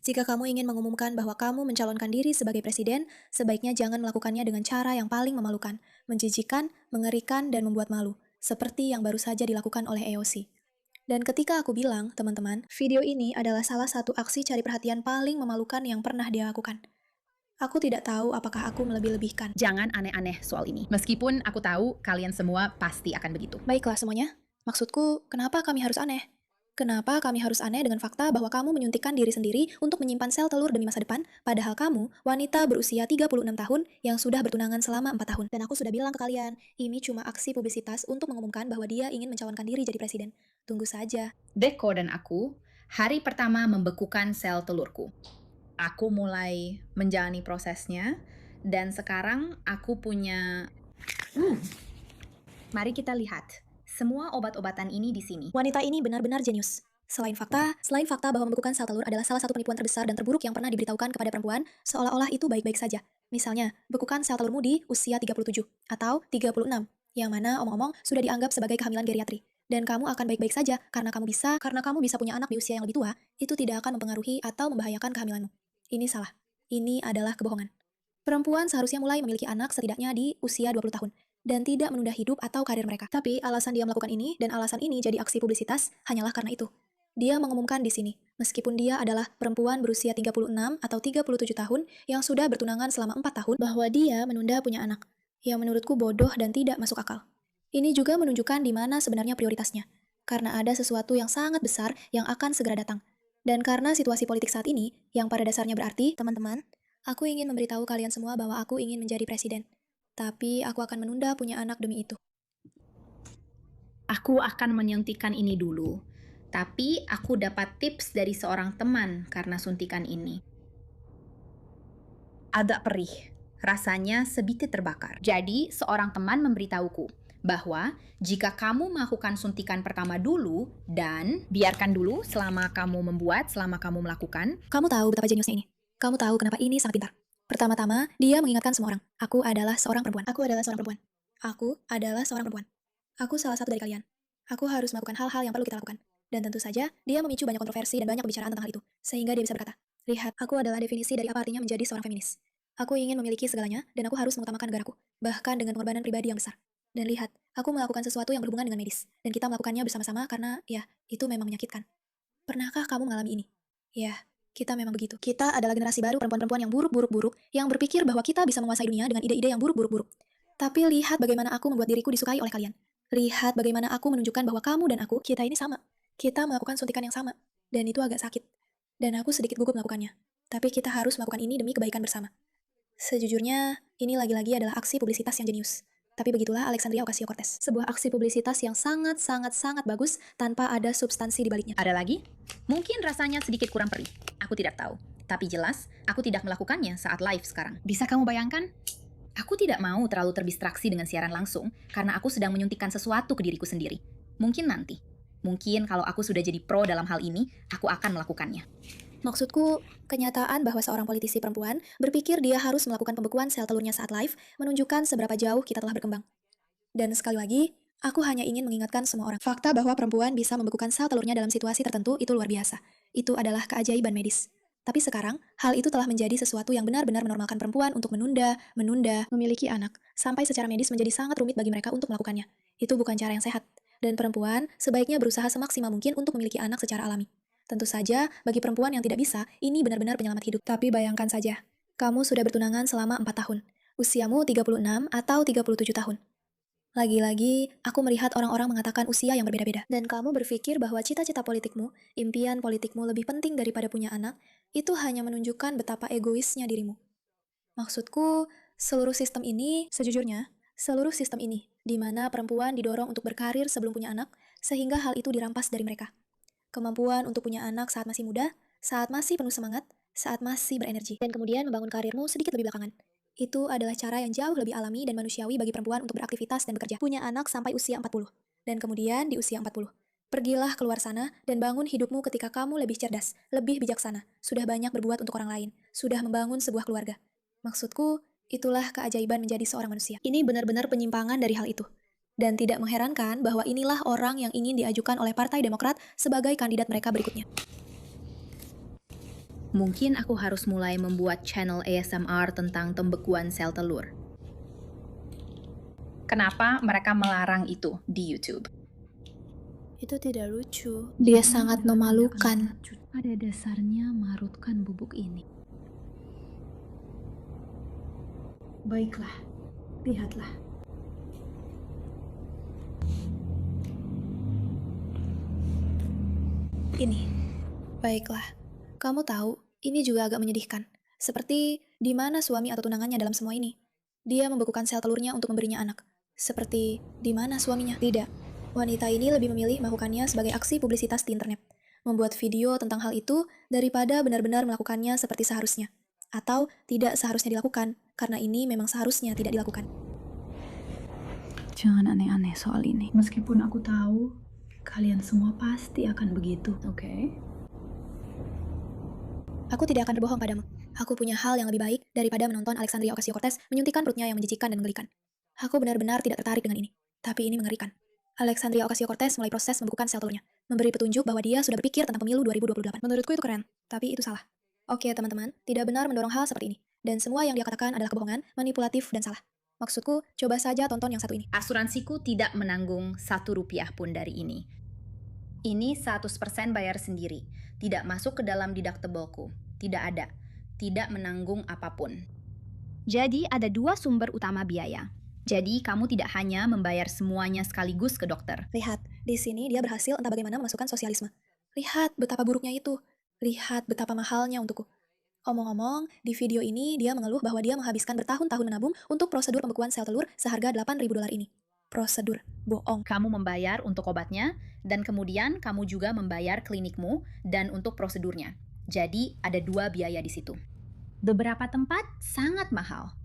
Jika kamu ingin mengumumkan bahwa kamu mencalonkan diri sebagai presiden, sebaiknya jangan melakukannya dengan cara yang paling memalukan, menjijikan, mengerikan, dan membuat malu, seperti yang baru saja dilakukan oleh AOC. Dan ketika aku bilang, teman-teman, video ini adalah salah satu aksi cari perhatian paling memalukan yang pernah dia lakukan. Aku tidak tahu apakah aku melebih-lebihkan. Jangan aneh-aneh soal ini. Meskipun aku tahu kalian semua pasti akan begitu. Baiklah semuanya, maksudku, kenapa kami harus aneh? Kenapa kami harus aneh dengan fakta bahwa kamu menyuntikkan diri sendiri untuk menyimpan sel telur demi masa depan, padahal kamu, wanita berusia 36 tahun yang sudah bertunangan selama 4 tahun. Dan aku sudah bilang ke kalian, ini cuma aksi publisitas untuk mengumumkan bahwa dia ingin mencalonkan diri jadi presiden. Tunggu saja. Deko dan aku, hari pertama membekukan sel telurku. Aku mulai menjalani prosesnya, dan sekarang aku punya... Mari kita lihat. Semua obat-obatan ini di sini. Wanita ini benar-benar jenius. Selain fakta bahwa membekukan sel telur adalah salah satu penipuan terbesar dan terburuk yang pernah diberitahukan kepada perempuan, seolah-olah itu baik-baik saja. Misalnya, bekukan sel telurmu di usia 37 atau 36, yang mana omong-omong sudah dianggap sebagai kehamilan geriatri. Dan kamu akan baik-baik saja karena kamu bisa punya anak di usia yang lebih tua, itu tidak akan mempengaruhi atau membahayakan kehamilanmu. Ini salah. Ini adalah kebohongan. Perempuan seharusnya mulai memiliki anak setidaknya di usia 20 tahun dan tidak menunda hidup atau karir mereka. Tapi alasan dia melakukan ini dan alasan ini jadi aksi publisitas hanyalah karena itu. Dia mengumumkan di sini, meskipun dia adalah perempuan berusia 36 atau 37 tahun yang sudah bertunangan selama 4 tahun, bahwa dia menunda punya anak. Yang menurutku bodoh dan tidak masuk akal. Ini juga menunjukkan di mana sebenarnya prioritasnya. Karena ada sesuatu yang sangat besar yang akan segera datang. Dan karena situasi politik saat ini, yang pada dasarnya berarti, teman-teman, aku ingin memberitahu kalian semua bahwa aku ingin menjadi presiden. Tapi aku akan menunda punya anak demi itu. Aku akan menyuntikkan ini dulu. Tapi aku dapat tips dari seorang teman karena suntikan ini. Agak perih. Rasanya sedikit terbakar. Jadi, seorang teman memberitahuku bahwa jika kamu melakukan suntikan pertama dulu dan biarkan dulu selama kamu melakukan. Kamu tahu betapa jeniusnya ini. Kamu tahu kenapa ini sangat pintar. Pertama-tama, dia mengingatkan semua orang. Aku adalah seorang perempuan. Aku adalah seorang perempuan. Aku adalah seorang perempuan. Aku salah satu dari kalian. Aku harus melakukan hal-hal yang perlu kita lakukan. Dan tentu saja, dia memicu banyak kontroversi dan banyak pembicaraan tentang hal itu. Sehingga dia bisa berkata, lihat, aku adalah definisi dari apa artinya menjadi seorang feminis. Aku ingin memiliki segalanya, dan aku harus mengutamakan negaraku. Bahkan dengan pengorbanan pribadi yang besar. Dan lihat, aku melakukan sesuatu yang berhubungan dengan medis. Dan kita melakukannya bersama-sama karena, ya, itu memang menyakitkan. Pernahkah kamu mengalami ini? Ya, kita memang begitu. Kita adalah generasi baru perempuan-perempuan yang buruk-buruk-buruk, yang berpikir bahwa kita bisa menguasai dunia dengan ide-ide yang buruk-buruk-buruk. Tapi lihat bagaimana aku membuat diriku disukai oleh kalian. Lihat bagaimana aku menunjukkan bahwa kamu dan aku, kita ini sama. Kita melakukan suntikan yang sama. Dan itu agak sakit. Dan aku sedikit gugup melakukannya. Tapi kita harus melakukan ini demi kebaikan bersama. Sejujurnya, ini lagi-lagi adalah aksi publisitas yang jenius. Tapi begitulah Alexandria Ocasio-Cortez. Sebuah aksi publisitas yang sangat-sangat-sangat bagus tanpa ada substansi di baliknya. Ada lagi? Mungkin rasanya sedikit kurang perih. Aku tidak tahu. Tapi jelas, aku tidak melakukannya saat live sekarang. Bisa kamu bayangkan? Aku tidak mau terlalu terdistraksi dengan siaran langsung karena aku sedang menyuntikkan sesuatu ke diriku sendiri. Mungkin nanti. Mungkin kalau aku sudah jadi pro dalam hal ini, aku akan melakukannya. Maksudku, kenyataan bahwa seorang politisi perempuan berpikir dia harus melakukan pembekuan sel telurnya saat live menunjukkan seberapa jauh kita telah berkembang. Dan sekali lagi, aku hanya ingin mengingatkan semua orang. Fakta bahwa perempuan bisa membekukan sel telurnya dalam situasi tertentu itu luar biasa. Itu adalah keajaiban medis. Tapi sekarang, hal itu telah menjadi sesuatu yang benar-benar menormalkan perempuan untuk menunda, memiliki anak, sampai secara medis menjadi sangat rumit bagi mereka untuk melakukannya. Itu bukan cara yang sehat. Dan perempuan sebaiknya berusaha semaksimal mungkin untuk memiliki anak secara alami. Tentu saja, bagi perempuan yang tidak bisa, ini benar-benar penyelamat hidup. Tapi bayangkan saja, kamu sudah bertunangan selama 4 tahun. Usiamu 36 atau 37 tahun. Lagi-lagi, aku melihat orang-orang mengatakan usia yang berbeda-beda. Dan kamu berpikir bahwa cita-cita politikmu, impian politikmu lebih penting daripada punya anak, itu hanya menunjukkan betapa egoisnya dirimu. Maksudku, sejujurnya, seluruh sistem ini, di mana perempuan didorong untuk berkarir sebelum punya anak, sehingga hal itu dirampas dari mereka. Kemampuan untuk punya anak saat masih muda, saat masih penuh semangat, saat masih berenergi, dan kemudian membangun karirmu sedikit lebih belakangan. Itu adalah cara yang jauh lebih alami dan manusiawi bagi perempuan untuk beraktivitas dan bekerja. Punya anak sampai usia 40. Dan kemudian di usia 40. Pergilah keluar sana dan bangun hidupmu ketika kamu lebih cerdas, lebih bijaksana, sudah banyak berbuat untuk orang lain, sudah membangun sebuah keluarga. Maksudku, itulah keajaiban menjadi seorang manusia. Ini benar-benar penyimpangan dari hal itu. Dan tidak mengherankan bahwa inilah orang yang ingin diajukan oleh Partai Demokrat sebagai kandidat mereka berikutnya. Mungkin aku harus mulai membuat channel ASMR tentang pembekuan sel telur. Kenapa mereka melarang itu di YouTube? Itu tidak lucu. Dia sangat memalukan. Pada dasarnya marutkan bubuk ini. Baiklah, lihatlah. Ini. Baiklah. Kamu tahu, ini juga agak menyedihkan. Seperti di mana suami atau tunangannya dalam semua ini. Dia membekukan sel telurnya untuk memberinya anak. Seperti di mana suaminya? Tidak. Wanita ini lebih memilih melakukannya sebagai aksi publisitas di internet. Membuat video tentang hal itu daripada benar-benar melakukannya seperti seharusnya. Atau tidak seharusnya dilakukan, karena ini memang seharusnya tidak dilakukan. Jangan aneh-aneh soal ini. Meskipun aku tahu, kalian semua pasti akan begitu. Oke. Aku tidak akan berbohong padamu. Aku punya hal yang lebih baik daripada menonton Alexandria Ocasio-Cortez menyuntikkan perutnya yang menjijikan dan menggelikan. Aku benar-benar tidak tertarik dengan ini. Tapi ini mengerikan. Alexandria Ocasio-Cortez mulai proses membekukan sel telurnya, memberi petunjuk bahwa dia sudah berpikir tentang pemilu 2028. Menurutku itu keren, tapi itu salah. Oke teman-teman, tidak benar mendorong hal seperti ini. Dan semua yang dia katakan adalah kebohongan, manipulatif, dan salah. Maksudku, coba saja tonton yang satu ini. Asuransiku tidak menanggung Rp1 pun dari ini. Ini 100% bayar sendiri. Tidak masuk ke dalam deductibleku. Tidak ada. Tidak menanggung apapun. Jadi ada 2 sumber utama biaya. Jadi kamu tidak hanya membayar semuanya sekaligus ke dokter. Lihat, di sini dia berhasil entah bagaimana memasukkan sosialisme. Lihat betapa buruknya itu. Lihat betapa mahalnya untukku. Omong-omong, di video ini dia mengeluh bahwa dia menghabiskan bertahun-tahun menabung untuk prosedur pembekuan sel telur seharga $8.000 ini. Prosedur. Bohong. Kamu membayar untuk obatnya, dan kemudian kamu juga membayar klinikmu dan untuk prosedurnya. Jadi ada 2 biaya di situ. Beberapa tempat sangat mahal.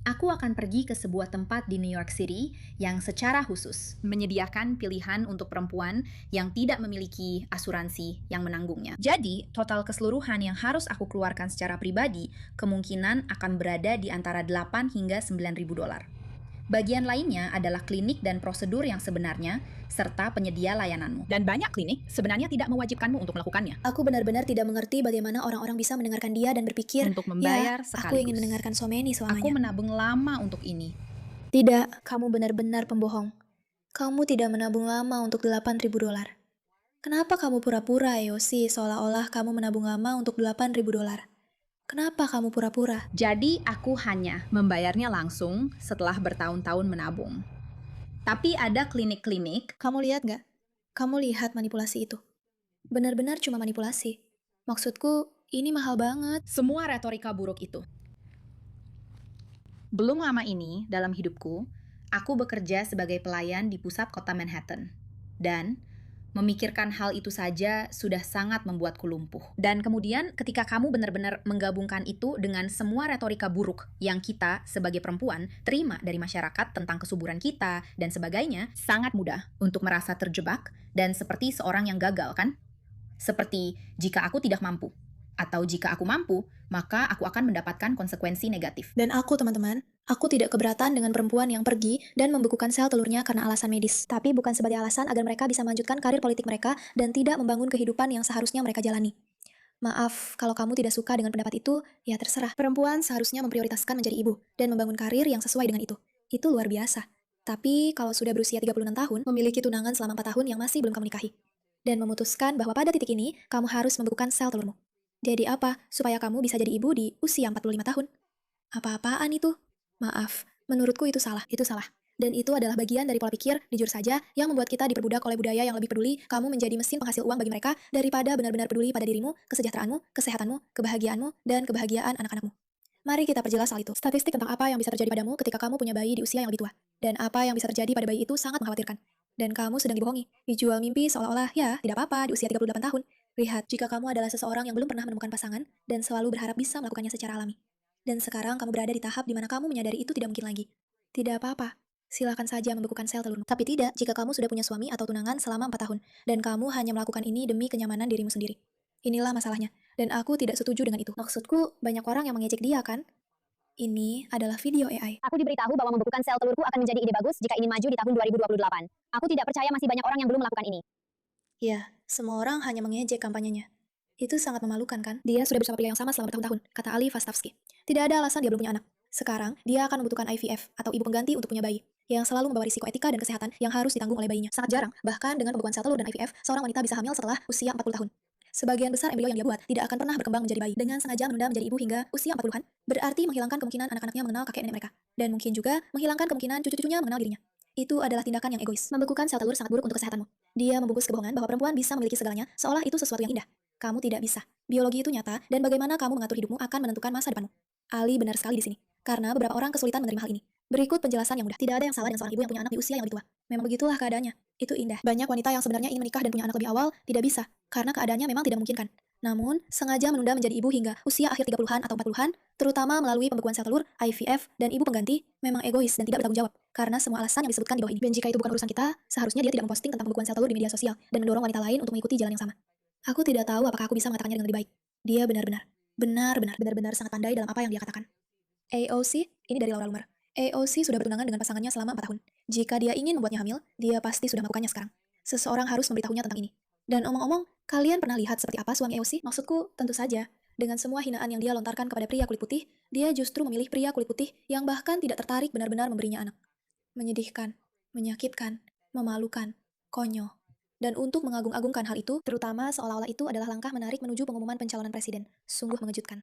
Aku akan pergi ke sebuah tempat di New York City yang secara khusus menyediakan pilihan untuk perempuan yang tidak memiliki asuransi yang menanggungnya. Jadi, total keseluruhan yang harus aku keluarkan secara pribadi kemungkinan akan berada di antara 8 hingga $9.000. Bagian lainnya adalah klinik dan prosedur yang sebenarnya, serta penyedia layananmu. Dan banyak klinik sebenarnya tidak mewajibkanmu untuk melakukannya. Aku benar-benar tidak mengerti bagaimana orang-orang bisa mendengarkan dia dan berpikir, Untuk membayar ya, sekaligus. aku ingin mendengarkan Someni Aku selamanya. menabung lama untuk ini. Tidak, kamu benar-benar pembohong. Kamu tidak menabung lama untuk $8.000. Kenapa kamu pura-pura, Yosi, seolah-olah kamu menabung lama untuk $8.000? Kenapa kamu pura-pura? Jadi aku hanya membayarnya langsung setelah bertahun-tahun menabung. Tapi ada klinik-klinik. Kamu lihat nggak? Kamu lihat manipulasi itu. Benar-benar cuma manipulasi. Maksudku, ini mahal banget. Semua retorika buruk itu. Belum lama ini, dalam hidupku, aku bekerja sebagai pelayan di pusat kota Manhattan. Dan memikirkan hal itu saja sudah sangat membuatku lumpuh. Dan kemudian ketika kamu benar-benar menggabungkan itu dengan semua retorika buruk yang kita sebagai perempuan terima dari masyarakat tentang kesuburan kita dan sebagainya, sangat mudah untuk merasa terjebak dan seperti seorang yang gagal, kan? Seperti jika aku tidak mampu, atau jika aku mampu, maka aku akan mendapatkan konsekuensi negatif. Dan aku, teman-teman, aku tidak keberatan dengan perempuan yang pergi dan membekukan sel telurnya karena alasan medis. Tapi bukan sebagai alasan agar mereka bisa melanjutkan karir politik mereka dan tidak membangun kehidupan yang seharusnya mereka jalani. Maaf, kalau kamu tidak suka dengan pendapat itu, ya terserah. Perempuan seharusnya memprioritaskan menjadi ibu dan membangun karir yang sesuai dengan itu. Itu luar biasa. Tapi kalau sudah berusia 36 tahun, memiliki tunangan selama 4 tahun yang masih belum kamu nikahi, dan memutuskan bahwa pada titik ini, kamu harus membekukan sel telurmu. Jadi apa? Supaya kamu bisa jadi ibu di usia 45 tahun. Apa-apaan itu? Maaf, menurutku itu salah. Itu salah. Dan itu adalah bagian dari pola pikir, jujur saja, yang membuat kita diperbudak oleh budaya yang lebih peduli kamu menjadi mesin penghasil uang bagi mereka daripada benar-benar peduli pada dirimu, kesejahteraanmu, kesehatanmu, kebahagiaanmu, dan kebahagiaan anak-anakmu. Mari kita perjelas soal itu. Statistik tentang apa yang bisa terjadi padamu ketika kamu punya bayi di usia yang lebih tua. Dan apa yang bisa terjadi pada bayi itu sangat mengkhawatirkan. Dan kamu sedang dibohongi, dijual mimpi seolah-olah, ya, tidak apa-apa di usia 38 tahun. Lihat, jika kamu adalah seseorang yang belum pernah menemukan pasangan dan selalu berharap bisa melakukannya secara alami. Dan sekarang kamu berada di tahap di mana kamu menyadari itu tidak mungkin lagi. Tidak apa-apa. Silakan saja membekukan sel telurmu. Tapi tidak jika kamu sudah punya suami atau tunangan selama 4 tahun, dan kamu hanya melakukan ini demi kenyamanan dirimu sendiri. Inilah masalahnya, dan aku tidak setuju dengan itu. Maksudku, banyak orang yang mengejek dia, kan? Ini adalah video AI. Aku diberitahu bahwa membekukan sel telurku akan menjadi ide bagus jika ingin maju di tahun 2028. Aku tidak percaya masih banyak orang yang belum melakukan ini. Ya, semua orang hanya mengejek kampanyenya. Itu sangat memalukan kan? Dia sudah bersama pria yang sama selama bertahun-tahun, kata Ali Vastavsky. Tidak ada alasan dia belum punya anak. Sekarang, dia akan membutuhkan IVF atau ibu pengganti untuk punya bayi, yang selalu membawa risiko etika dan kesehatan yang harus ditanggung oleh bayinya. Sangat jarang, bahkan dengan pembekuan sel telur dan IVF, seorang wanita bisa hamil setelah usia 40 tahun. Sebagian besar embrio yang dia buat tidak akan pernah berkembang menjadi bayi. Dengan sengaja menunda menjadi ibu hingga usia 40-an, berarti menghilangkan kemungkinan anak-anaknya mengenal kakek nenek mereka. Dan mungkin juga menghilangkan kemungkinan cucu-cucunya mengenal dirinya. Itu adalah tindakan yang egois. Membekukan sel telur sangat buruk untuk kesehatanmu. Dia membungkus kebohongan bahwa perempuan bisa memiliki segalanya, seolah itu sesuatu yang indah. Kamu tidak bisa. Biologi itu nyata, dan bagaimana kamu mengatur hidupmu akan menentukan masa depanmu. Ali benar sekali di sini, karena beberapa orang kesulitan menerima hal ini. Berikut penjelasan yang mudah. Tidak ada yang salah dengan seorang ibu yang punya anak di usia yang lebih tua. Memang begitulah keadaannya. Itu indah. Banyak wanita yang sebenarnya ingin menikah dan punya anak lebih awal, tidak bisa, karena keadaannya memang tidak memungkinkan. Namun, sengaja menunda menjadi ibu hingga usia akhir 30-an atau 40-an, terutama melalui pembekuan sel telur, IVF, dan ibu pengganti, memang egois dan tidak bertanggung jawab. Karena semua alasan yang disebutkan di bawah ini. Dan jika itu bukan urusan kita, seharusnya dia tidak memposting tentang pembekuan sel telur di media sosial dan mendorong wanita lain untuk mengikuti jalan yang sama. Aku tidak tahu apakah aku bisa mengatakannya dengan lebih baik. Dia benar-benar sangat pandai dalam apa yang dia katakan. AOC, ini dari Laura Loomer. AOC sudah bertunangan dengan pasangannya selama 4 tahun. Jika dia ingin membuatnya hamil, dia pasti sudah melakukannya sekarang. Seseorang harus memberitahunya tentang ini. Dan omong-omong, kalian pernah lihat seperti apa suami AOC? Maksudku, tentu saja. Dengan semua hinaan yang dia lontarkan kepada pria kulit putih, dia justru memilih pria kulit putih yang bahkan tidak tertarik benar-benar memberinya anak. Menyedihkan, menyakitkan, memalukan, konyol. Dan untuk mengagung-agungkan hal itu, terutama seolah-olah itu adalah langkah menarik menuju pengumuman pencalonan presiden. Sungguh mengejutkan.